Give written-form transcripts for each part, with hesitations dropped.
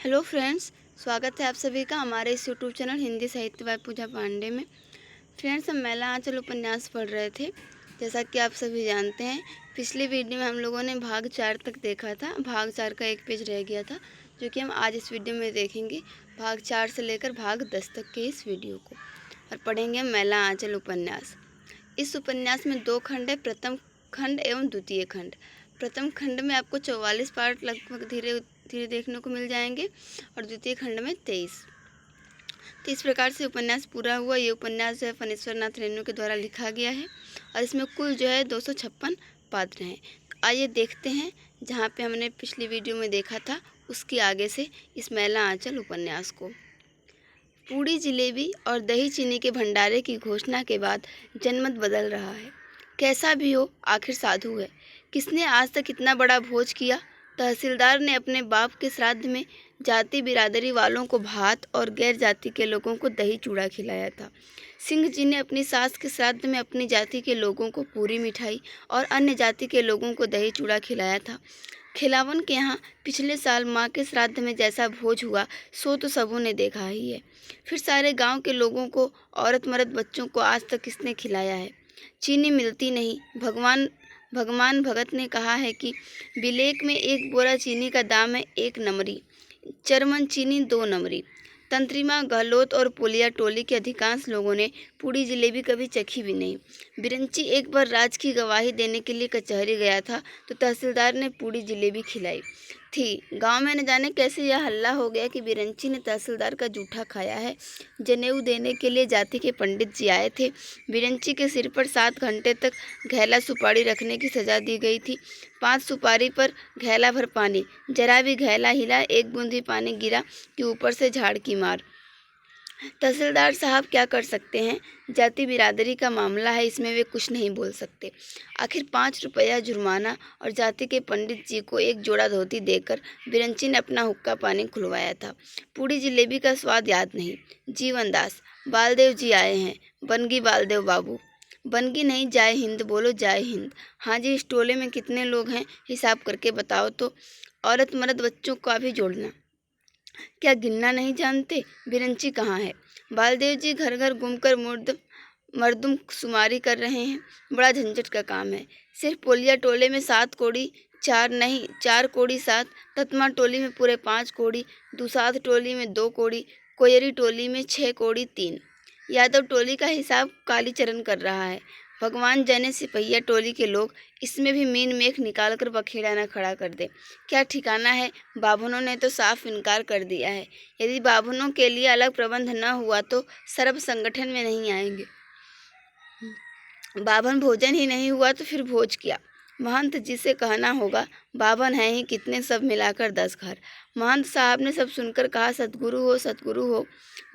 Hello friends, स्वागत है आप सभी का हमारे इस यूट्यूब चैनल हिंदी साहित्य बाय पूजा पांडे में। फ्रेंड्स, हम मैला आंचल उपन्यास पढ़ रहे थे। जैसा कि आप सभी जानते हैं, पिछली वीडियो में हम लोगों ने भाग 4 तक देखा था। भाग 4 का एक पेज रह गया था, जो कि हम आज इस वीडियो में देखेंगे। भाग 4 से लेकर भाग 10 तक के इस वीडियो को और पढ़ेंगे हम मैला आंचल उपन्यास। इस उपन्यास में 2 खंड है, प्रथम खंड एवं द्वितीय खंड। प्रथम खंड में आपको 44 पार्ट लगभग धीरे धीरे देखने को मिल जाएंगे और द्वितीय खंड में 23। तो इस प्रकार से उपन्यास पूरा हुआ। ये उपन्यास जो है फणीश्वर नाथ रेणु के द्वारा लिखा गया है और इसमें कुल जो है 256 पात्र हैं। तो आइए देखते हैं, जहाँ पे हमने पिछली वीडियो में देखा था उसकी आगे से इस मैला आंचल उपन्यास को। पूड़ी जलेबी और दही चीनी के भंडारे की घोषणा के बाद जनमत बदल रहा है। कैसा भी हो, आखिर साधु है। किसने आज तक इतना बड़ा भोज किया? तहसीलदार ने अपने बाप के श्राद्ध में जाति बिरादरी वालों को भात और गैर जाति के लोगों को दही चूड़ा खिलाया था। सिंह जी ने अपनी सास के श्राद्ध में अपनी जाति के लोगों को पूरी मिठाई और अन्य जाति के लोगों को दही चूड़ा खिलाया था। खिलावन के यहाँ पिछले साल माँ के श्राद्ध में जैसा भोज हुआ सो तो सबों ने देखा ही है। फिर सारे गांव के लोगों को, औरत मर्द बच्चों को आज तक किसने खिलाया है? चीनी मिलती नहीं। भगवान भगत ने कहा है कि बिलेक में 1 बोरा चीनी का दाम है 1 नमरी, चरमन चीनी 2 नमरी। तंत्रिमा, गहलोत और पुलिया टोली के अधिकांश लोगों ने पूड़ी जलेबी कभी चखी भी नहीं। बिरंची एक बार राज की गवाही देने के लिए कचहरी गया था तो तहसीलदार ने पूड़ी जलेबी खिलाई थी। गांव में न जाने कैसे यह हल्ला हो गया कि बिरंची ने तहसीलदार का जूठा खाया है। जनेऊ देने के लिए जाति के पंडित जी आए थे। बिरंची के सिर पर 7 घंटे तक घैला सुपारी रखने की सजा दी गई थी। 5 सुपारी पर घैला भर पानी। जरा भी घैला हिला, 1 बूंद भी पानी गिरा कि ऊपर से झाड़ की मार। तहसीलदार साहब क्या कर सकते हैं? जाति बिरादरी का मामला है, इसमें वे कुछ नहीं बोल सकते। आखिर 5 रुपया जुर्माना और जाति के पंडित जी को 1 जोड़ा धोती देकर बिरंची ने अपना हुक्का पानी खुलवाया था। पूड़ी जलेबी का स्वाद याद नहीं। जीवन दास, बालदेव जी आए हैं। बनगी बालदेव बाबू। बनगी नहीं, जय हिंद बोलो, जय हिंद। हाँ जी, इस टोले में कितने लोग हैं, हिसाब करके बताओ तो। औरत मर्द बच्चों का भी जोड़ना। क्या गिनना नहीं जानते? बिरंची कहाँ है? बालदेव जी घर घर घूमकर मर्दुम शुमारी कर रहे हैं। बड़ा झंझट का काम है। सिर्फ पोलिया टोले में 7 कोड़ी, 4 नहीं 4 कोड़ी 7, ततमा टोली में पूरे 5 कोड़ी, दुसाध टोली में 2 कोड़ी, कोयरी टोली में 6 कोड़ी 3। यादव टोली का हिसाब कालीचरण कर रहा है। भगवान जाने सिपहिया टोली के लोग इसमें भी मीन मेख निकाल कर बखेड़ा न खड़ा कर दे। क्या ठिकाना है? बाभनों ने तो साफ इनकार कर दिया है। यदि बाभनों के लिए अलग प्रबंध न हुआ तो सर्व संगठन में नहीं आएंगे। बाभन भोजन ही नहीं हुआ तो फिर भोज क्या? महंत जी से कहना होगा। बाभन है ही कितने, सब मिलाकर 10 घर। महंत साहब ने सब सुनकर कहा, सतगुरु हो, सतगुरु हो।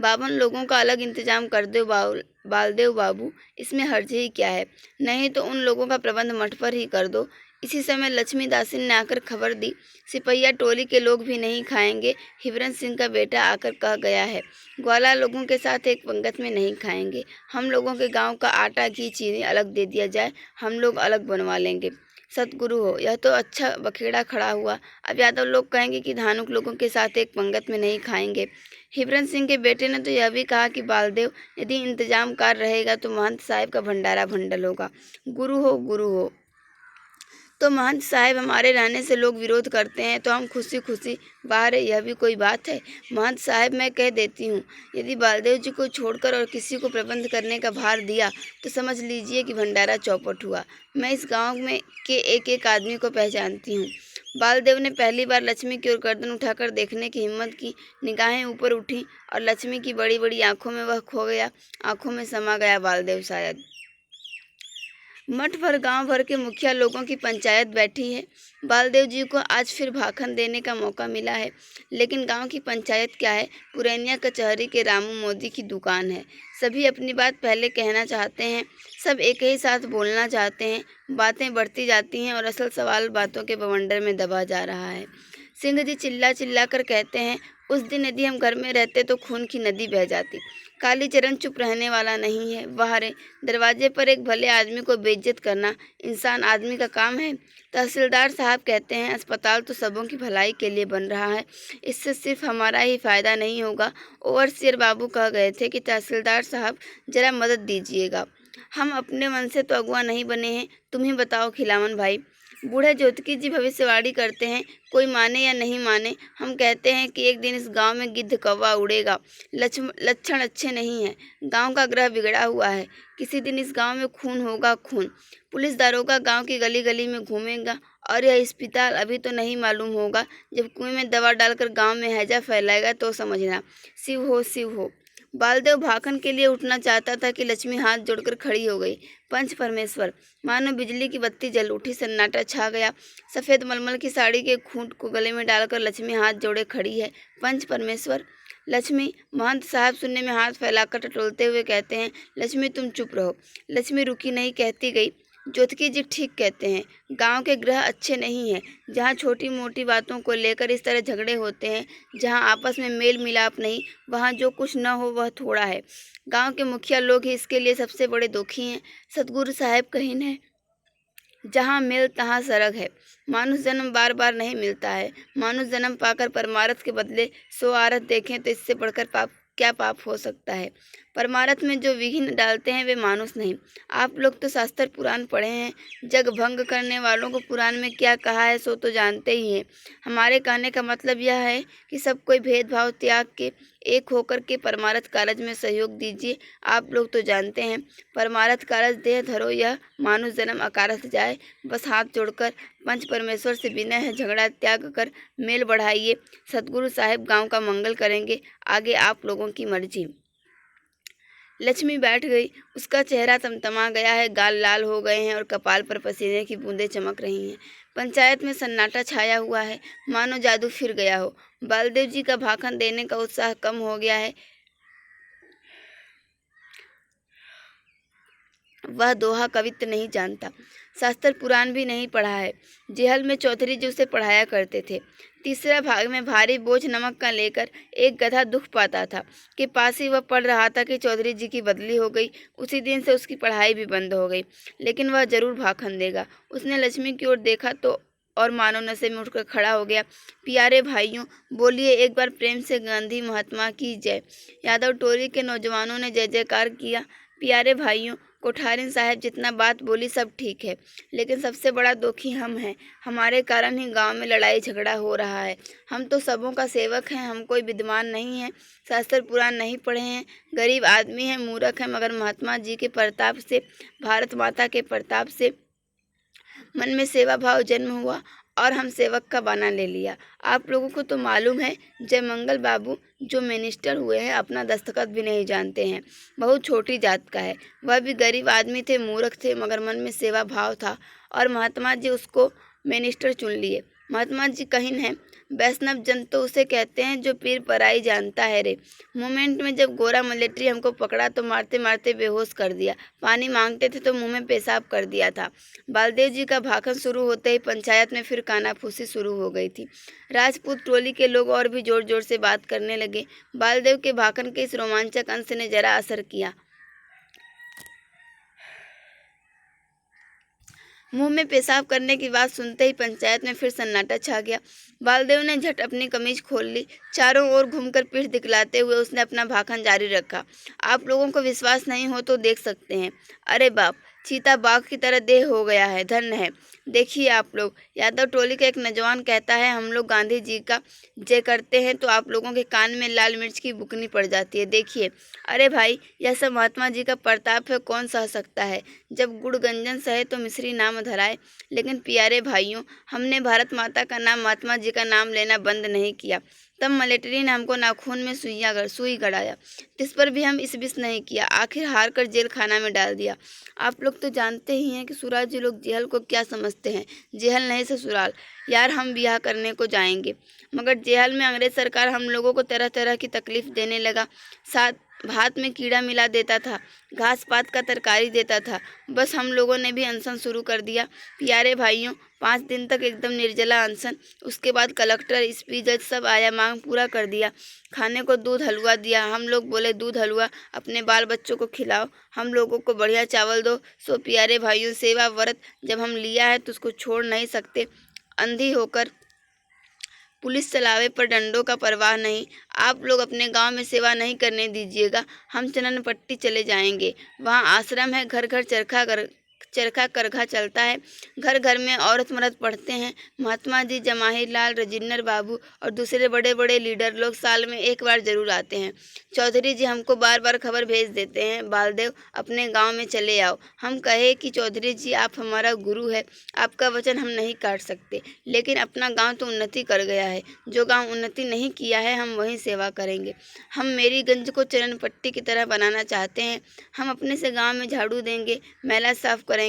बाभन लोगों का अलग इंतजाम कर दो बालदेव बाबू, इसमें हर्ज ही क्या है? नहीं तो उन लोगों का प्रबंध मठ पर ही कर दो। इसी समय लक्ष्मी दासिन ने आकर खबर दी, सिपहिया टोली के लोग भी नहीं खाएंगे। हिवरन सिंह का बेटा आकर कह गया है, ग्वाला लोगों के साथ एक पंगत में नहीं खाएंगे। हम लोगों के गांव का आटा घी चीनी अलग दे दिया जाए, हम लोग अलग बनवा लेंगे। सतगुरु हो, यह तो अच्छा बखेड़ा खड़ा हुआ। अब यादव लोग कहेंगे कि धानुक लोगों के साथ एक पंगत में नहीं खाएंगे। हिवरन सिंह के बेटे ने तो यह भी कहा कि बालदेव यदि इंतजाम कार रहेगा तो महंत साहब का भंडारा भंडल होगा। गुरु हो, गुरु हो। तो महंत साहब हमारे रहने से लोग विरोध करते हैं तो हम खुशी खुशी बाहर है, यह भी कोई बात है? महंत साहब, मैं कह देती हूँ, यदि बालदेव जी को छोड़कर और किसी को प्रबंध करने का भार दिया तो समझ लीजिए कि भंडारा चौपट हुआ। मैं इस गांव में के एक एक आदमी को पहचानती हूँ। बालदेव ने पहली बार लक्ष्मी की ओर गर्दन उठाकर देखने की हिम्मत की। निगाहें ऊपर उठी और लक्ष्मी की बड़ी बड़ी आंखों में वह खो गया। आंखों में समा गया बालदेव शायद। मठ भर गांव भर के मुखिया लोगों की पंचायत बैठी है। बालदेव जी को आज फिर भाखन देने का मौका मिला है। लेकिन गांव की पंचायत क्या है, पुरैनिया कचहरी के रामू मोदी की दुकान है। सभी अपनी बात पहले कहना चाहते हैं, सब एक ही साथ बोलना चाहते हैं। बातें बढ़ती जाती हैं और असल सवाल बातों के बवंडर में दबा जा रहा है। सिंह जी चिल्ला चिल्ला कर कहते हैं, उस दिन यदि हम घर में रहते तो खून की नदी बह जाती। कालीचरण चुप रहने वाला नहीं है। बाहर दरवाजे पर एक भले आदमी को बेइज्जत करना इंसान आदमी का काम है। तहसीलदार साहब कहते हैं अस्पताल तो सबों की भलाई के लिए बन रहा है, इससे सिर्फ हमारा ही फायदा नहीं होगा। ओवरसियर बाबू कह गए थे कि तहसीलदार साहब जरा मदद दीजिएगा, हम अपने मन से तो अगुआ नहीं बने हैं, तुम ही बताओ खिलावन भाई। बूढ़े ज्योतिकी जी भविष्यवाणी करते हैं, कोई माने या नहीं माने, हम कहते हैं कि एक दिन इस गांव में गिद्ध कौवा उड़ेगा। लक्षण अच्छे नहीं हैं, गांव का ग्रह बिगड़ा हुआ है। किसी दिन इस गांव में खून होगा, खून। पुलिस दारोगा गांव की गली गली में घूमेगा और यह अस्पताल अभी तो नहीं मालूम होगा, जब कुएं में दवा डालकर गांव में हैजा फैलाएगा तो समझना। शिव हो, शिव हो। बालदेव भाखन के लिए उठना चाहता था कि लक्ष्मी हाथ जोड़कर खड़ी हो गई। पंच परमेश्वर। मानो बिजली की बत्ती जल उठी, सन्नाटा छा गया। सफ़ेद मलमल की साड़ी के खूंट को गले में डालकर लक्ष्मी हाथ जोड़े खड़ी है। पंच परमेश्वर। लक्ष्मी। महंत साहब सुनने में हाथ फैलाकर टटोलते हुए कहते हैं, लक्ष्मी तुम चुप रहो। लक्ष्मी रुकी नहीं, कहती गई, ज्योतिकी जी ठीक कहते हैं, गांव के ग्रह अच्छे नहीं हैं। जहाँ छोटी मोटी बातों को लेकर इस तरह झगड़े होते हैं, जहाँ आपस में मेल मिलाप नहीं, वहाँ जो कुछ न हो वह थोड़ा है। गांव के मुखिया लोग ही इसके लिए सबसे बड़े दुखी हैं। सतगुरु साहब कहीन है, जहाँ मेल तहाँ सरग है। मानुष जन्म बार बार नहीं मिलता है। मानुष जन्म पाकर परमार्थ के बदले 100 आरत देखें तो इससे बढ़कर क्या पाप हो सकता है। परमार्थ में जो विघ्न डालते हैं वे मानुष नहीं। आप लोग तो शास्त्र पुराण पढ़े हैं, जग भंग करने वालों को पुराण में क्या कहा है सो तो जानते ही हैं। हमारे कहने का मतलब यह है कि सब कोई भेदभाव त्याग के एक होकर के परमार्थ कारज में सहयोग दीजिए। आप लोग तो जानते हैं परमार्थ कारज देह धरो, यह मानुष जन्म अकारथ जाए। बस हाथ जोड़कर पंच परमेश्वर से विनय है, झगड़ा त्याग कर मेल बढ़ाइए। सतगुरु साहिब गांव का मंगल करेंगे, आगे आप लोगों की मर्जी। लक्ष्मी बैठ गई। उसका चेहरा तमतमा गया है, गाल लाल हो गए हैं और कपाल पर पसीने की बूंदें चमक रही हैं। पंचायत में सन्नाटा छाया हुआ है, मानो जादू फिर गया हो। बालदेव जी का भाखन देने का उत्साह कम हो गया है। वह दोहा कवित्व नहीं जानता, शास्त्र पुराण भी नहीं पढ़ा है। जेहल में चौधरी जी उसे पढ़ाया करते थे। तीसरा भाग में भारी बोझ नमक का लेकर एक गधा दुख पाता था कि पास ही वह पढ़ रहा था कि चौधरी जी की बदली हो गई। उसी दिन से उसकी पढ़ाई भी बंद हो गई, लेकिन वह जरूर भाखन देगा। उसने लक्ष्मी की ओर देखा तो और मानो नशे में उठकर खड़ा हो गया। प्यारे भाइयों, बोलिए एक बार प्रेम से गांधी महात्मा की जय। यादव टोली के नौजवानों ने जय जयकार किया। प्यारे भाइयों, कोठारिन साहब जितना बात बोली सब ठीक है, लेकिन सबसे बड़ा दुखी हम हैं। हमारे कारण ही गांव में लड़ाई झगड़ा हो रहा है। हम तो सबों का सेवक हैं, हम कोई विद्वान नहीं हैं, शास्त्र पुराण नहीं पढ़े हैं, गरीब आदमी हैं, मूर्ख हैं, मगर महात्मा जी के प्रताप से, भारत माता के प्रताप से मन में सेवा भाव जन्म हुआ और हम सेवक का बाना ले लिया। आप लोगों को तो मालूम है, जयमंगल बाबू जो मिनिस्टर हुए हैं अपना दस्तखत भी नहीं जानते हैं। बहुत छोटी जात का है, वह भी गरीब आदमी थे, मूर्ख थे, मगर मन में सेवा भाव था और महात्मा जी उसको मिनिस्टर चुन लिए। महात्मा जी कहीन है, वैष्णव जन तो उसे कहते हैं जो पीर पराई जानता है रे। मोमेंट में जब गोरा मिलिट्री हमको पकड़ा तो मारते मारते बेहोश कर दिया। पानी मांगते थे तो मुंह में पेशाब कर दिया था। बालदेव जी का भाखन शुरू होते ही पंचायत में फिर कानाफूसी शुरू हो गई थी। राजपूत टोली के लोग और भी जोर जोर से बात करने लगे। बालदेव के भाखन के इस रोमांचक अंश ने जरा असर किया। मुंह में पेशाब करने की बात सुनते ही पंचायत में फिर सन्नाटा छा गया। बालदेव ने झट अपनी कमीज खोल ली। चारों ओर घूमकर पीठ दिखलाते हुए उसने अपना भाखन जारी रखा। आप लोगों को विश्वास नहीं हो तो देख सकते हैं। अरे बाप, चीता बाघ की तरह देह हो गया है, धन्य है। देखिए आप लोग, यादव टोली का एक नौजवान कहता है हम लोग गांधी जी का जय करते हैं तो आप लोगों के कान में लाल मिर्च की बुकनी पड़ जाती है। देखिए, अरे भाई, यह सब महात्मा जी का प्रताप है, कौन सह सकता है। जब गुड़ गंजन सहे तो मिश्री नाम धराए। लेकिन प्यारे भाइयों, हमने भारत माता का नाम, महात्मा जी का नाम लेना बंद नहीं किया। तब मिलिट्री ने हमको नाखून में सुई गड़ाया, जिस पर भी हम इस विष नहीं किया, आखिर हार कर जेल खाना में डाल दिया। आप लोग तो जानते ही हैं कि सूरज जी लोग जेहल को क्या समझते हैं। जेहल नहीं ससुराल। यार, हम ब्याह करने को जाएंगे, मगर जेहल में अंग्रेज सरकार हम लोगों को तरह तरह की तकलीफ देने लगा। साथ भात में कीड़ा मिला देता था, घास पात का तरकारी देता था। बस हम लोगों ने भी अनशन शुरू कर दिया। प्यारे भाइयों, 5 दिन तक एकदम निर्जला अनशन। उसके बाद कलेक्टर, एसपी, जज सब आया, मांग पूरा कर दिया। खाने को दूध हलवा दिया। हम लोग बोले दूध हलवा अपने बाल बच्चों को खिलाओ, हम लोगों को बढ़िया चावल दो। सो प्यारे भाइयों, सेवा व्रत जब हम लिया है तो उसको छोड़ नहीं सकते। अंधी होकर पुलिस चलावे पर डंडों का परवाह नहीं। आप लोग अपने गांव में सेवा नहीं करने दीजिएगा। हम चननपट्टी चले जाएंगे, वहाँ आश्रम है, घर घर चरखा करघा चलता है, घर घर में औरत मर्द पढ़ते हैं। महात्मा जी, जवाहिर लाल, राजेंद्र बाबू और दूसरे बड़े बड़े लीडर लोग साल में एक बार जरूर आते हैं। चौधरी जी हमको बार बार खबर भेज देते हैं, बालदेव अपने गांव में चले आओ। हम कहे कि चौधरी जी आप हमारा गुरु है, आपका वचन हम नहीं काट सकते, लेकिन अपना गांव तो उन्नति कर गया है, जो गांव उन्नति नहीं किया है हम वहीं सेवा करेंगे। हम मेरीगंज को चरणपट्टी की तरह बनाना चाहते हैं। हम अपने से गांव में झाड़ू देंगे, मैला साफ करेंगे।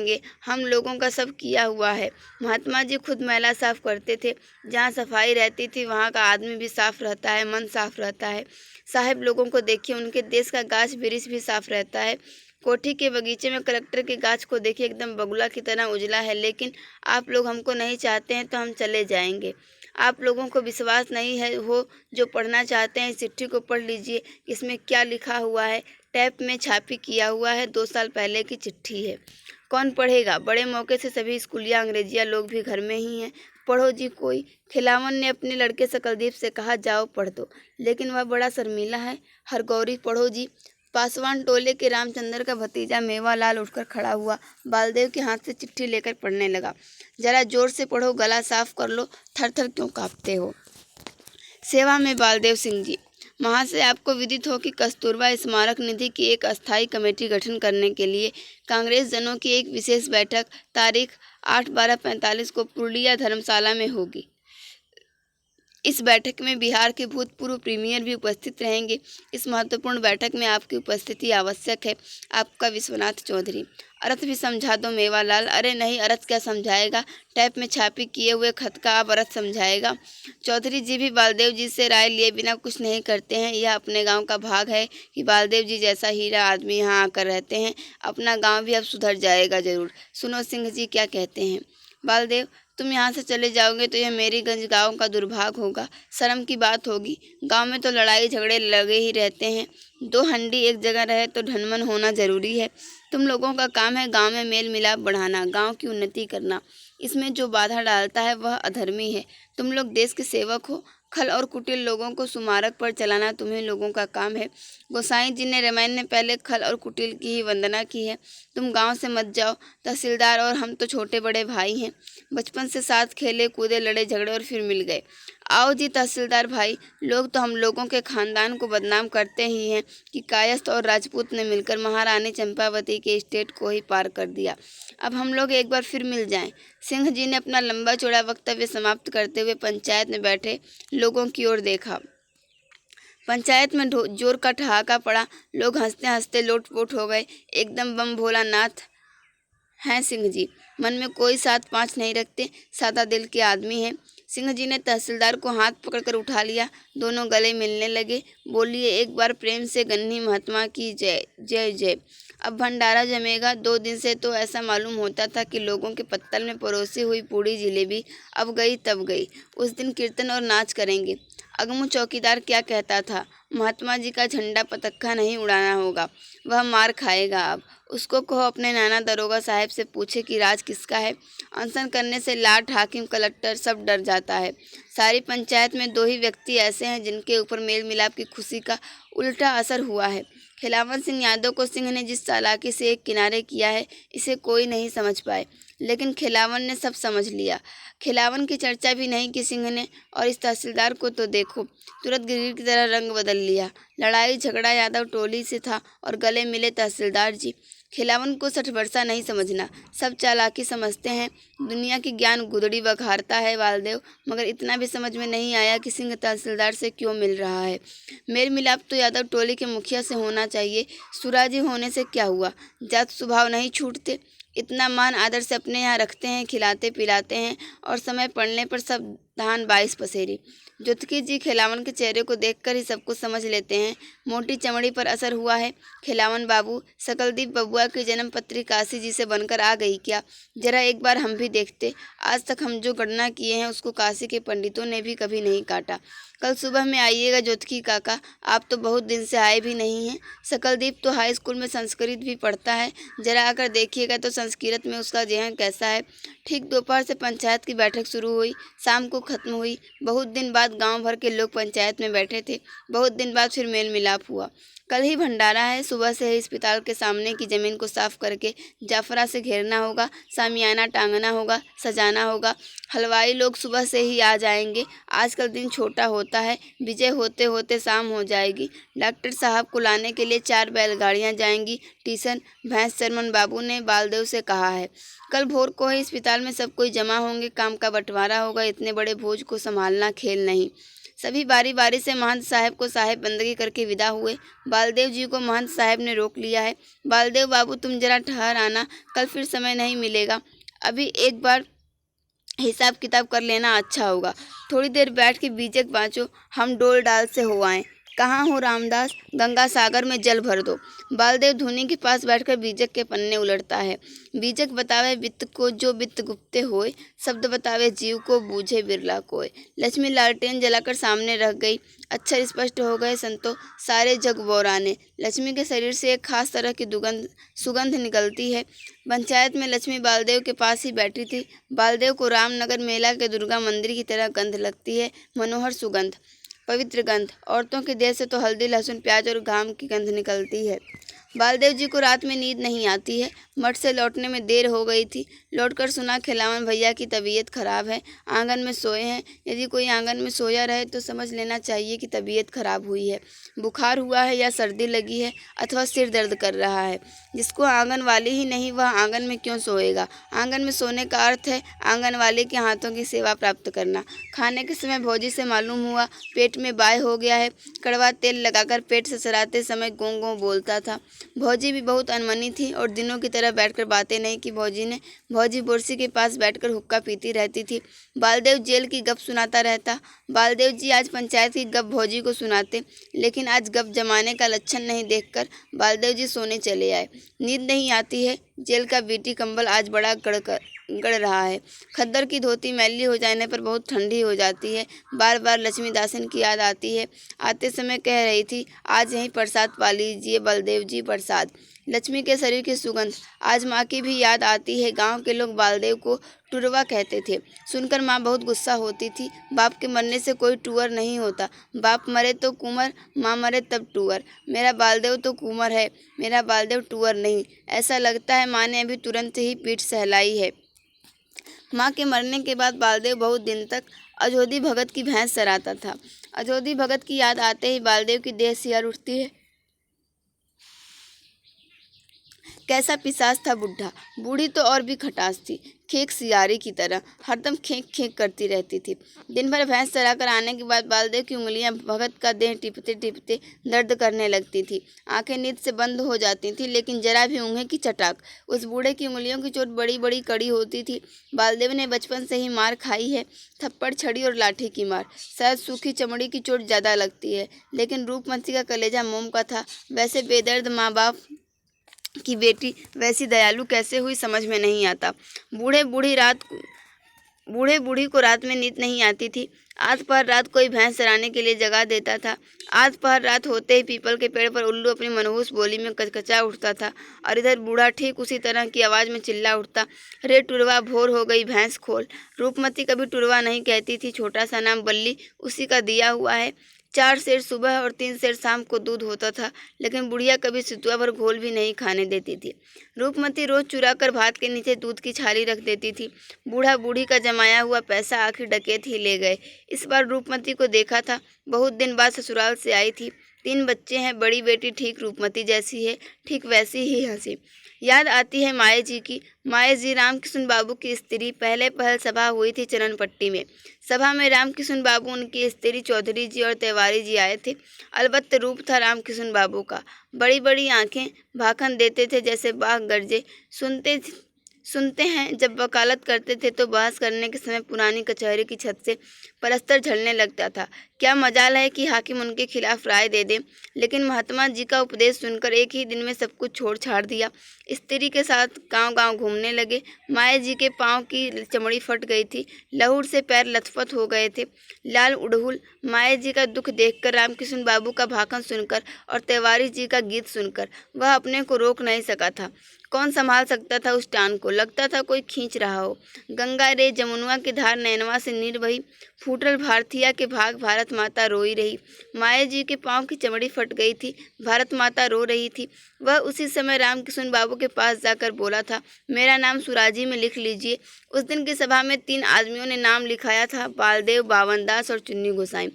हम लोगों का सब किया हुआ है। महात्मा जी खुद मैला साफ करते थे। जहाँ सफाई रहती थी वहाँ का आदमी भी साफ रहता है, मन साफ रहता है। साहब लोगों को देखिए, उनके देश का गाछ वृक्ष भी साफ रहता है। कोठी के बगीचे में कलेक्टर के गाछ को देखिए, एकदम बगुला की तरह उजला है। लेकिन आप लोग हमको नहीं चाहते हैं तो हम चले जाएंगे। आप लोगों को विश्वास नहीं है, हो जो पढ़ना चाहते हैं इस चिट्ठी को पढ़ लीजिए, इसमें क्या लिखा हुआ है। टैप में छापी किया हुआ है, 2 साल पहले की चिट्ठी है। कौन पढ़ेगा? बड़े मौके से सभी स्कूलिया अंग्रेजिया लोग भी घर में ही हैं। पढ़ो जी कोई। खिलावन ने अपने लड़के सकलदीप से कहा, जाओ पढ़ दो, लेकिन वह बड़ा शर्मीला है। हरगौरी, पढ़ो जी। पासवान टोले के रामचंद्र का भतीजा मेवालाल उठकर खड़ा हुआ, बालदेव के हाथ से चिट्ठी लेकर पढ़ने लगा। जरा जोर से पढ़ो, गला साफ कर लो, थर थर क्यों कांपते हो। सेवा में बालदेव सिंह जी। महाशय, आपको विदित हो कि कस्तूरबा स्मारक निधि की एक अस्थायी कमेटी गठन करने के लिए कांग्रेस जनों की एक विशेष बैठक तारीख 8/12/45 को पुरुलिया धर्मशाला में होगी। इस बैठक में बिहार के भूतपूर्व प्रीमियर भी उपस्थित रहेंगे। इस महत्वपूर्ण बैठक में आपकी उपस्थिति आवश्यक है। आपका विश्वनाथ चौधरी। अर्थ भी समझा दो मेवालाल। अरे नहीं, अर्थ क्या समझाएगा, टैप में छापी किए हुए खत का आप अर्थ समझाएगा। चौधरी जी भी बालदेव जी से राय लिए बिना कुछ नहीं करते हैं। यह अपने गांव का भाग है कि बालदेव जी जैसा हीरा आदमी यहाँ आकर रहते हैं। अपना गांव भी अब सुधर जाएगा जरूर। सुनो सिंह जी क्या कहते हैं। बालदेव, तुम यहाँ से चले जाओगे तो यह मेरीगंज गांव का दुर्भाग्य होगा, शर्म की बात होगी। गांव में तो लड़ाई झगड़े लगे ही रहते हैं। 2 हंडी एक जगह रहे तो ढनमन होना जरूरी है। तुम लोगों का काम है गांव में मेल मिलाप बढ़ाना, गांव की उन्नति करना। इसमें जो बाधा डालता है वह अधर्मी है। तुम लोग देश के सेवक हो। खल और कुटिल लोगों को सुमारक पर चलाना तुम्हीं लोगों का काम है। गोसाई जी ने, रामायण ने पहले खल और कुटिल की ही वंदना की है। तुम गांव से मत जाओ। तहसीलदार और हम तो छोटे बड़े भाई हैं, बचपन से साथ खेले कूदे, लड़े झगड़े और फिर मिल गए। आओ जी तहसीलदार भाई, लोग तो हम लोगों के खानदान को बदनाम करते ही हैं कि कायस्थ और राजपूत ने मिलकर महारानी चंपावती के स्टेट को ही पार कर दिया। अब हम लोग एक बार फिर मिल जाएं। सिंह जी ने अपना लंबा चौड़ा वक्तव्य समाप्त करते हुए पंचायत में बैठे लोगों की ओर देखा। पंचायत में जोर का ठहाका पड़ा। लोग हंसते हंसते लोटपोट हो गए। एकदम बम भोलानाथ हैं सिंह जी, मन में कोई 7-5 नहीं रखते, सादा दिल के आदमी हैं। सिंह जी ने तहसीलदार को हाथ पकड़कर उठा लिया। दोनों गले मिलने लगे। बोलिए एक बार प्रेम से, गन्नी महात्मा की जय जय जय। अब भंडारा जमेगा। 2 दिन से तो ऐसा मालूम होता था कि लोगों के पत्तल में परोसी हुई पूड़ी जिलेबी अब गई तब गई। उस दिन कीर्तन और नाच करेंगे। अगमू चौकीदार क्या कहता था, महात्मा जी का झंडा पतक्का नहीं उड़ाना होगा, वह मार खाएगा। अब उसको कहो अपने नाना दरोगा साहब से पूछे कि राज किसका है। अनशन करने से लाट, हाकिम, कलेक्टर सब डर जाता है। सारी पंचायत में 2 ही व्यक्ति ऐसे हैं जिनके ऊपर मेल मिलाप की खुशी का उल्टा असर हुआ है। खिलावन सिंह यादव को सिंह ने जिस चालाकी से एक किनारे किया है, इसे कोई नहीं समझ पाए, लेकिन खिलावन ने सब समझ लिया। खिलावन की चर्चा भी नहीं की सिंह ने। और इस तहसीलदार को तो देखो, तुरंत गिरगिट की तरह रंग बदल लिया। लड़ाई झगड़ा यादव टोली से था और गले मिले तहसीलदार जी। खिलावन को 60 वर्षा नहीं समझना, सब चालाकी समझते हैं। दुनिया की ज्ञान गुदड़ी बघारता है बालदेव, मगर इतना भी समझ में नहीं आया कि सिंह तहसीलदार से क्यों मिल रहा है। मेल मिलाप तो यादव टोली के मुखिया से होना चाहिए। सुराजी होने से क्या हुआ, जात स्वभाव नहीं छूटते। इतना मान आदर से अपने यहाँ रखते हैं, खिलाते पिलाते हैं, और समय पड़ने पर सब धान 22 पसेरी। ज्योतिकी जी खिलावन के चेहरे को देखकर ही सब कुछ समझ लेते हैं। मोटी चमड़ी पर असर हुआ है। खिलावन बाबू, सकलदीप बबुआ की जन्म पत्री काशी जी से बनकर आ गई क्या? जरा एक बार हम भी देखते। आज तक हम जो गणना किए हैं उसको काशी के पंडितों ने भी कभी नहीं काटा। कल सुबह में आइएगा ज्योतिकी काका, आप तो बहुत दिन से आए भी नहीं हैं। सकलदीप तो हाई स्कूल में संस्कृत भी पढ़ता है, जरा आकर देखिएगा तो संस्कृत में उसका ज़हन कैसा है। ठीक दोपहर से पंचायत की बैठक शुरू हुई, शाम को ख़त्म हुई। बहुत दिन बाद गांव भर के लोग पंचायत में बैठे थे। बहुत दिन बाद फिर मेल मिलाप हुआ। कल ही भंडारा है। सुबह से ही अस्पताल के सामने की ज़मीन को साफ करके जाफरा से घेरना होगा, सामियाना टांगना होगा, सजाना होगा। हलवाई लोग सुबह से ही आ जाएंगे। आजकल दिन छोटा होता है, विजय होते होते शाम हो जाएगी। डॉक्टर साहब को लाने के लिए 4 बैलगाड़ियाँ जाएंगी। टीसन भैंस चरमन बाबू ने बालदेव से कहा है। कल भोर को ही अस्पताल में सब कोई जमा होंगे, काम का बंटवारा होगा। इतने बड़े भोज को संभालना खेल नहीं। सभी बारी बारी से महंत साहब को साहेब बंदगी करके विदा हुए। बालदेव जी को महंत साहब ने रोक लिया है। बालदेव बाबू, तुम जरा ठहर आना, कल फिर समय नहीं मिलेगा। अभी एक बार हिसाब किताब कर लेना अच्छा होगा। थोड़ी देर बैठ के बीजक बाँचो, हम डोल डाल से हो आएँ। कहाँ हो रामदास? गंगा सागर में जल भर दो। बालदेव धोनी के पास बैठकर बीजक के पन्ने उलटता है। बीजक बतावे वित्त को जो वित्त गुप्ते होए, शब्द बतावे जीव को बूझे बिरला कोय। लक्ष्मी लालटेन जलाकर सामने रख गई। अक्षर स्पष्ट हो गए संतो, सारे जग बौराने। लक्ष्मी के शरीर से एक खास तरह की सुगंध निकलती है। पंचायत में लक्ष्मी बालदेव के पास ही बैठी थी। बालदेव को रामनगर मेला के दुर्गा मंदिर की तरह गंध लगती है, मनोहर सुगंध, पवित्र गंध। औरतों के देह से तो हल्दी, लहसुन, प्याज और घाम की गंध निकलती है। बालदेव जी को रात में नींद नहीं आती है। मठ से लौटने में देर हो गई थी। लौटकर सुना खिलावन भैया की तबीयत खराब है, आंगन में सोए हैं। यदि कोई आंगन में सोया रहे तो समझ लेना चाहिए कि तबीयत खराब हुई है। बुखार हुआ है या सर्दी लगी है अथवा सिर दर्द कर रहा है। जिसको आंगन वाली ही नहीं वह आंगन में क्यों सोएगा? आंगन में सोने का अर्थ है आंगन वाले के हाथों की सेवा प्राप्त करना। खाने के समय भौजी से मालूम हुआ पेट में बाय हो गया है। कड़वा तेल लगाकर पेट ससराते समय गों गों बोलता था। भौजी भी बहुत अनमनी थी और दिनों की तरह बैठकर बातें नहीं की भौजी बोरसी के पास बैठकर हुक्का पीती रहती थी। बालदेव जेल की गप सुनाता रहता। बालदेव जी आज पंचायत की गप भौजी को सुनाते, लेकिन आज गप जमाने का लक्षण नहीं देखकर बालदेव जी सोने चले आए। नींद नहीं आती है। जेल का बीटी कंबल आज बड़ा गड़ रहा है। खद्दर की धोती मैली हो जाने पर बहुत ठंडी हो जाती है। बार बार लक्ष्मी दासन की याद आती है। आते समय कह रही थी, आज यहीं प्रसाद पा लीजिए बलदेव जी, प्रसाद। लक्ष्मी के शरीर की सुगंध। आज माँ की भी याद आती है। गांव के लोग बालदेव को टुरवा कहते थे। सुनकर माँ बहुत गुस्सा होती थी। बाप के मरने से कोई टूअर नहीं होता। बाप मरे तो कुंवर, माँ मरे तब टूअर। मेरा बालदेव तो कुंवर है, मेरा बालदेव टूअर नहीं। ऐसा लगता है माँ ने अभी तुरंत ही पीठ सहलाई है। माँ के मरने के बाद बालदेव बहुत दिन तक अजोधी भगत की भैंस चराता था। अजोधी भगत की याद आते ही बालदेव की देह सिहर उठती है। कैसा पिशाच था बुढ़ा। बूढ़ी तो और भी खटास थी, खेक सियारी की तरह हरदम खेक खेक करती रहती थी। दिन भर भैंस चराकर आने के बाद बालदेव की उंगलियां भगत का देह टिपते टिपते दर्द करने लगती थी। आंखें नींद से बंद हो जाती थी, लेकिन जरा भी ऊँघे की चटाक। उस बूढ़े की उंगलियों की चोट बड़ी बड़ी कड़ी होती थी। बालदेव ने बचपन से ही मार खाई है, थप्पड़, छड़ी और लाठी की मार। शायद सूखी चमड़ी की चोट ज़्यादा लगती है, लेकिन रूपमती का कलेजा मोम का था। वैसे बेदर्द माँ बाप की बेटी वैसी दयालु कैसे हुई समझ में नहीं आता। बूढ़े बूढ़ी को रात में नींद नहीं आती थी। आज पहर रात कोई भैंस चराने के लिए जगा देता था। आज पहर रात होते ही पीपल के पेड़ पर उल्लू अपनी मनहूस बोली में कचकचा उठता था और इधर बूढ़ा ठीक उसी तरह की आवाज़ में चिल्ला उठता, रे टुरवा, भोर हो गई, भैंस खोल। रूपमती कभी टुरवा नहीं कहती थी। छोटा सा नाम बल्ली उसी का दिया हुआ है। 4 सेर सुबह और 3 सेर शाम को दूध होता था, लेकिन बुढ़िया कभी सितुआ भर घोल भी नहीं खाने देती थी। रूपमती रोज चुरा कर भात के नीचे दूध की छाली रख देती थी। बूढ़ा बूढ़ी का जमाया हुआ पैसा आखिर डकैत ही ले गए। इस बार रूपमती को देखा था। बहुत दिन बाद ससुराल से आई थी। 3 बच्चे हैं। बड़ी बेटी ठीक रूपमती जैसी है, ठीक वैसी ही हंसी। याद आती है माए जी की। माए जी रामकिशन बाबू की स्त्री। पहले पहल सभा हुई थी चरणपट्टी में। सभा में रामकिशन बाबू, उनकी स्त्री चौधरी जी और तिवारी जी आए थे। अलबत्त रूप था रामकिशन बाबू का। बड़ी बड़ी आंखें भाखन देते थे जैसे बाघ गरजे। सुनते हैं जब वकालत करते थे तो बहस करने के समय पुरानी कचहरी की छत से पलस्तर झड़ने लगता था। क्या मजाल है कि हाकिम उनके खिलाफ राय दे दे। लेकिन महात्मा जी का उपदेश सुनकर एक ही दिन में सब कुछ छोड़ छाड़ दिया। स्त्री के साथ गांव-गांव घूमने लगे। माया जी के पाँव की चमड़ी फट गई थी, लहूर से पैर लथपथ हो गए थे। लाल उड़हुल माया जी का दुख देखकर, रामकिशन बाबू का भाषण सुनकर और तिवारी जी का गीत सुनकर वह अपने को रोक नहीं सका था। कौन संभाल सकता था उस टान को। लगता था कोई खींच रहा हो। गंगा रे जमुनवा की धार नैनवा से नीर बही, फूटल भारतीया के भाग भारत माता रोई रही। माया जी के पाँव की चमड़ी फट गई थी, भारत माता रो रही थी। वह उसी समय रामकिशन बाबू के पास जाकर बोला था, मेरा नाम सुराजी में लिख लीजिए। उस दिन की सभा में 3 आदमियों ने नाम लिखाया था, बालदेव, बावनदास और चुन्नी गोसाई।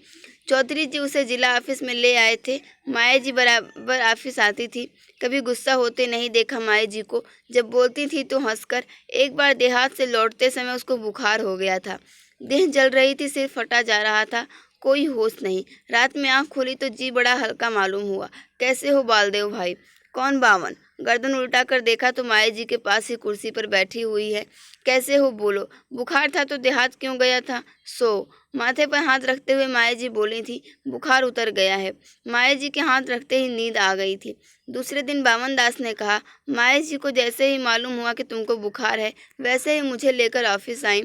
चौधरी जी उसे जिला ऑफिस में ले आए थे। माया जी बराबर ऑफिस आती थी। कभी गुस्सा होते नहीं देखा माया जी को। जब बोलती थी तो हंसकर। एक बार देहात से लौटते समय उसको बुखार हो गया था। देह जल रही थी, सिर फटा जा रहा था, कोई होश नहीं। रात में आँख खोली तो जी बड़ा हल्का मालूम हुआ। कैसे हो बालदेव भाई? कौन बावन? गर्दन उल्टा कर देखा तो माया जी के पास ही कुर्सी पर बैठी हुई है। कैसे हो बोलो। बुखार था तो देहात क्यों गया था? सो। माथे पर हाथ रखते हुए माया जी बोली थी, बुखार उतर गया है। माया जी के हाथ रखते ही नींद आ गई थी। दूसरे दिन बावन दास ने कहा, माया जी को जैसे ही मालूम हुआ कि तुमको बुखार है, वैसे ही मुझे लेकर ऑफिस आई।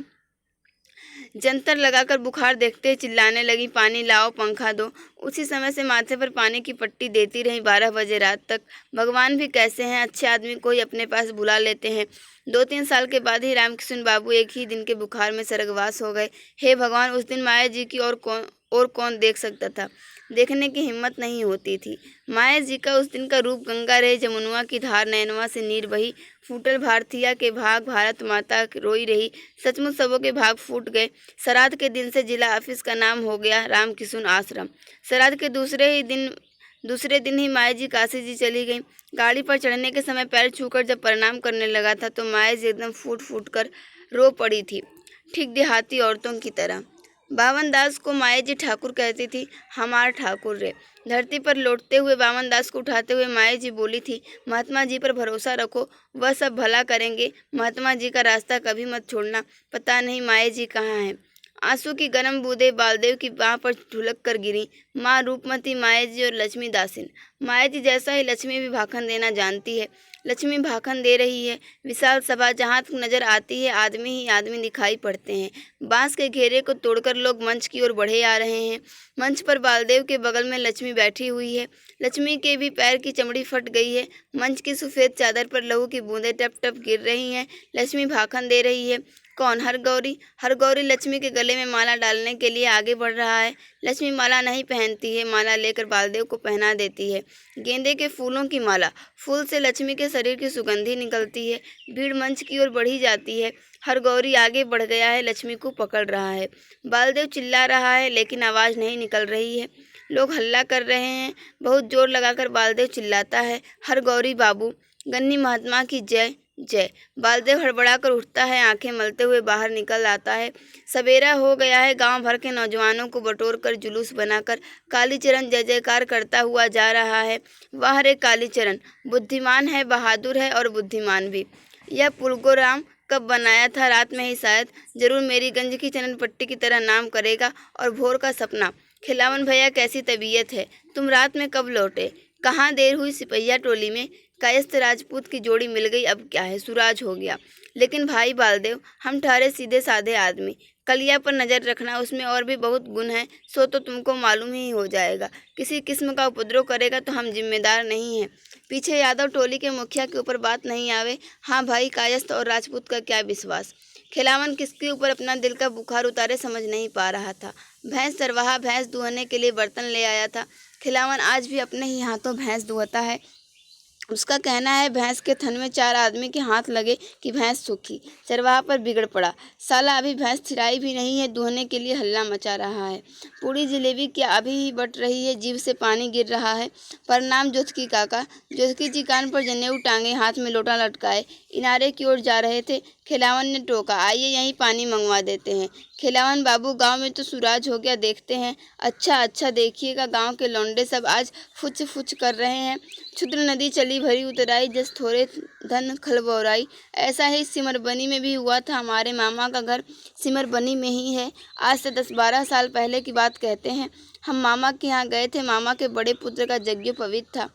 जंतर लगाकर बुखार देखते ही चिल्लाने लगी, पानी लाओ, पंखा दो। उसी समय से माथे पर पानी की पट्टी देती रही 12 बजे रात तक। भगवान भी कैसे हैं, अच्छे आदमी को ही अपने पास बुला लेते हैं। 2-3 साल के बाद ही रामकिशन बाबू एक ही दिन के बुखार में स्वर्गवास हो गए। हे भगवान, उस दिन माया जी की और कौन देख सकता था। देखने की हिम्मत नहीं होती थी। माया जी का उस दिन का रूप गंगा रहे जमुनवा की धार नैनवा से नीर बही, फूटल भारतीया के भाग भारत माता रोई रही। सचमुच सबों के भाग फूट गए। श्राद्ध के दिन से जिला ऑफिस का नाम हो गया रामकिशन आश्रम। श्राद्ध के दूसरे दिन ही माया जी काशी जी चली गई। गाड़ी पर चढ़ने के समय पैर छूकर जब प्रणाम करने लगा था तो माया जी एकदम फूट फूट कर रो पड़ी थी, ठीक देहाती औरतों की तरह। बावन दास को माया जी ठाकुर कहती थी, हमार ठाकुर रे। धरती पर लौटते हुए बावन दास को उठाते हुए माया जी बोली थी, महात्मा जी पर भरोसा रखो, वह सब भला करेंगे। महात्मा जी का रास्ता कभी मत छोड़ना। पता नहीं माया जी कहाँ हैं। आंसू की गर्म बूंदें बालदेव की बाह पर ढुलक कर गिरी। माँ रूपमती, माया जी और लक्ष्मी दासिन। माया जी जैसा ही लक्ष्मी भी भाखन देना जानती है। लक्ष्मी भाखन दे रही है। विशाल सभा, जहाँ तक नजर आती है आदमी ही आदमी दिखाई पड़ते हैं। बांस के घेरे को तोड़कर लोग मंच की ओर बढ़े आ रहे हैं। मंच पर बालदेव के बगल में लक्ष्मी बैठी हुई है। लक्ष्मी के भी पैर की चमड़ी फट गई है। मंच की सफ़ेद चादर पर लहू की बूंदें टप टप गिर रही हैं। लक्ष्मी भाखन दे रही है। कौन? हरगौरी। हरगौरी लक्ष्मी के गले में माला डालने के लिए आगे बढ़ रहा है। लक्ष्मी माला नहीं पहनती है, माला लेकर बालदेव को पहना देती है। गेंदे के फूलों की माला। फूल से लक्ष्मी के शरीर की सुगंधी निकलती है। भीड़ मंच की ओर बढ़ी जाती है। हरगौरी आगे बढ़ गया है, लक्ष्मी को पकड़ रहा है। बालदेव चिल्ला रहा है लेकिन आवाज़ नहीं निकल रही है। लोग हल्ला कर रहे हैं। बहुत जोर लगाकर बालदेव चिल्लाता है, हरगौरी बाबू, गन्नी महात्मा की जय जय। बालदेव हड़बड़ाकर उठता है, आंखें मलते हुए बाहर निकल आता है। सवेरा हो गया है। गांव भर के नौजवानों को बटोर कर जुलूस बनाकर कालीचरण जय जयकार करता हुआ जा रहा है। वाह रे कालीचरण, बुद्धिमान है, बहादुर है और बुद्धिमान भी। यह प्रोग्राम कब बनाया था? रात में ही शायद। जरूर मेरी गंज की चनन पट्टी की तरह नाम करेगा। और भोर का सपना। खिलावन भैया, कैसी तबीयत है? तुम रात में कब लौटे? कहाँ देर हुई? सिपहिया टोली में कायस्थ राजपूत की जोड़ी मिल गई, अब क्या है, सुराज हो गया। लेकिन भाई बालदेव, हम ठहरे सीधे साधे आदमी। कलिया पर नज़र रखना, उसमें और भी बहुत गुण हैं, सो तो तुमको मालूम ही हो जाएगा। किसी किस्म का उपद्रव करेगा तो हम जिम्मेदार नहीं हैं। पीछे यादव टोली के मुखिया के ऊपर बात नहीं आवे। हाँ भाई, कायस्थ और राजपूत का क्या विश्वास। खिलावन किसके ऊपर अपना दिल का बुखार उतारे समझ नहीं पा रहा था। भैंस चरवाहा भैंस दुहने के लिए बर्तन ले आया था। खिलावन आज भी अपने ही हाथों भैंस दुहता है। उसका कहना है भैंस के थन में 4 आदमी के हाथ लगे कि भैंस सूखी। चरवाहा पर बिगड़ पड़ा। साला अभी भैंस थिराई भी नहीं है, दुहने के लिए हल्ला मचा रहा है। पूरी जलेबी क्या अभी ही बट रही है, जीभ से पानी गिर रहा है। प्रणाम जोधकी काका। जोधकी जी कान पर जनेऊ टांगे, हाथ में लोटा लटकाए इनारे की ओर जा रहे थे। खिलावन ने टोका, आइए यहीं पानी मंगवा देते हैं। खिलावन बाबू गांव में तो सुराज हो गया देखते हैं। अच्छा देखिएगा गांव के लौंडे सब आज फुच फुच कर रहे हैं। क्षुद्र नदी चली भरी उतराई, जस थोड़े धन खलबोराई। ऐसा ही सिमरबनी में भी हुआ था। हमारे मामा का घर सिमरबनी में ही है। आज से 10-12 साल पहले की बात कहते हैं। हम मामा के यहाँ गए थे। मामा के बड़े पुत्र का यज्ञोपवीत था।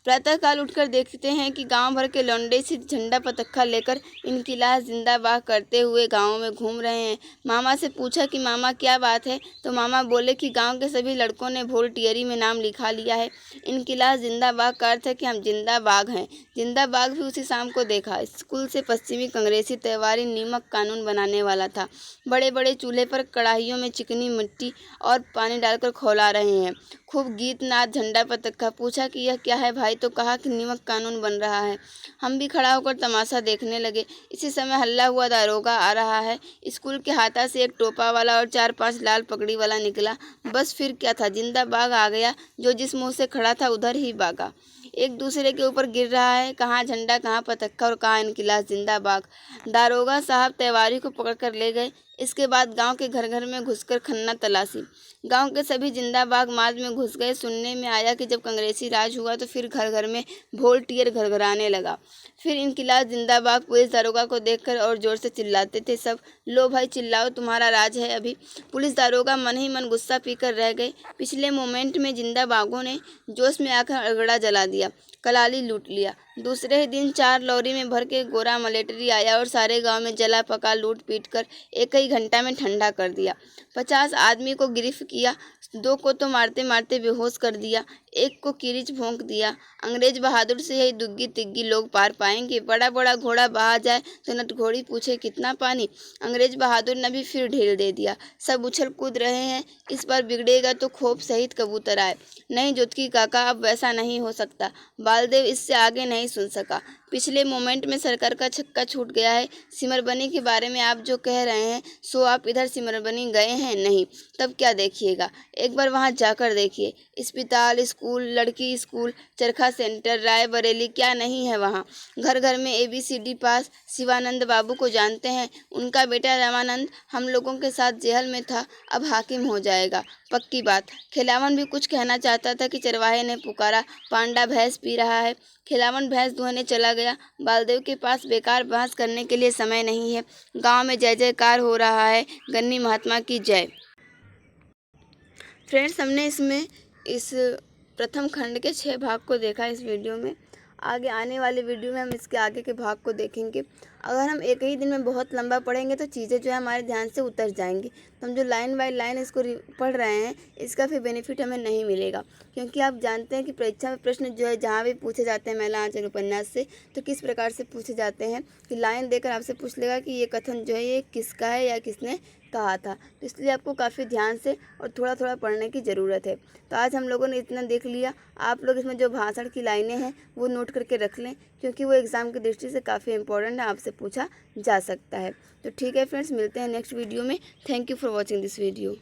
प्रातःकाल उठकर देखते हैं कि गांव भर के लौंडे सिर झंडा पतक्खा लेकर इनकिलाब जिंदाबाद करते हुए गांव में घूम रहे हैं। मामा से पूछा कि मामा क्या बात है, तो मामा बोले कि गांव के सभी लड़कों ने वोल्टियरी में नाम लिखा लिया है। इनकिलाब जिंदाबाद का अर्थ है कि हम जिंदाबाद हैं। जिंदाबाद भी उसी शाम को देखा। स्कूल से पश्चिमी कांग्रेसी त्योहारी नीमक कानून बनाने वाला था। बड़े बड़े चूल्हे पर कड़ाहियों में चिकनी मिट्टी और पानी डालकर खौला रहे हैं। खूब गीत नाद झंडा पतक्खा। पूछा कि यह क्या है भाई, तो कहा कि नीमक कानून बन रहा है। हम भी खड़ा होकर तमाशा देखने लगे। इसी समय हल्ला हुआ, दारोगा आ रहा है। स्कूल के हाथा से एक टोपा वाला और 4-5 लाल पगड़ी वाला निकला। बस फिर क्या था, जिंदाबाद आ गया। जो जिस मुंह से खड़ा था उधर ही भागा। एक दूसरे के ऊपर गिर रहा है, कहाँ झंडा, कहाँ पतक्खा और कहाँ इनकिलाब जिंदाबाद। दारोगा साहब तैवारी को पकड़ कर ले गए। इसके बाद गांव के घर घर में घुसकर खन्ना तलाशी। गांव के सभी जिंदाबाद मार्च में घुस गए। सुनने में आया कि जब कांग्रेसी राज हुआ तो फिर घर घर में वोल्टियर घरघराने लगा। फिर इनकिलाब जिंदाबाद पुलिस दारोगा को देखकर और जोर से चिल्लाते थे सब, लो भाई चिल्लाओ, तुम्हारा राज है अभी। पुलिस दारोगा मन ही मन गुस्सा पीकर रह गए। पिछले मोमेंट में जिंदाबागों ने जोश में आकर अगड़ा जला दिया, कलाली लूट लिया। दूसरे ही दिन 4 लॉरी में भर के गोरा मलेटरी आया और सारे गांव में जला पका लूट पीट कर एक ही घंटा में ठंडा कर दिया। 50 आदमी को गिरफ्तार किया। 2 को तो मारते मारते बेहोश कर दिया। 1 को किरीच भोंक दिया। अंग्रेज बहादुर से यही दुग्गी तिग्गी लोग पार पाएंगे। बड़ा बड़ा घोड़ा बहा जाए तो नटघोड़ी पूछे कितना पानी। अंग्रेज बहादुर ने भी फिर ढील दे दिया। सब उछल कूद रहे हैं। इस बार बिगड़ेगा तो खोप सहित कबूतर आए। नहीं जोतकी काका, अब वैसा नहीं हो सकता। बालदेव इससे आगे नहीं सुन सका। पिछले मोमेंट में सरकार का छक्का छूट गया है। सिमरबनी के बारे में आप जो कह रहे हैं सो आप इधर सिमरबनी गए हैं नहीं, तब क्या देखिएगा, एक बार वहां जाकर देखिए। अस्पताल, स्कूल, लड़की स्कूल, चरखा सेंटर, रायबरेली, क्या नहीं है वहाँ। घर घर में ABCD पास। शिवानंद बाबू को जानते हैं, उनका बेटा रामानंद हम लोगों के साथ जेल में था, अब हाकिम हो जाएगा, पक्की बात। खिलावन भी कुछ कहना चाहता था कि चरवाहे ने पुकारा, पांडा भैंस पी रहा है। खिलावन भैंस दुहने चला गया। बालदेव के पास बेकार बहस करने के लिए समय नहीं है। गांव में जय जयकार हो रहा है, गन्नी महात्मा की जय। फ्रेंड्स, हमने इस प्रथम खंड के 6 भाग को देखा इस वीडियो में। आगे आने वाले वीडियो में हम इसके आगे के भाग को देखेंगे। अगर हम एक ही दिन में बहुत लंबा पढ़ेंगे तो चीज़ें जो है हमारे ध्यान से उतर जाएंगी। तो हम जो लाइन बाय लाइन इसको पढ़ रहे हैं, इसका फिर बेनिफिट हमें नहीं मिलेगा। क्योंकि आप जानते हैं कि परीक्षा में प्रश्न जो है जहाँ भी पूछे जाते हैं महिला आंचल उपन्यास से, तो किस प्रकार से पूछे जाते हैं कि लाइन देकर आपसे पूछ लेगा कि ये कथन जो है ये किसका है या किसने कहा था। तो इसलिए आपको काफ़ी ध्यान से और थोड़ा थोड़ा पढ़ने की ज़रूरत है। तो आज हम लोगों ने इतना देख लिया। आप लोग इसमें जो भाषण की लाइनें हैं वो नोट करके रख लें, क्योंकि वो एग्ज़ाम की दृष्टि से काफ़ी इंपॉर्टेंट है, आपसे पूछा जा सकता है। तो ठीक है फ्रेंड्स, मिलते हैं नेक्स्ट वीडियो में। Thank you for watching this video.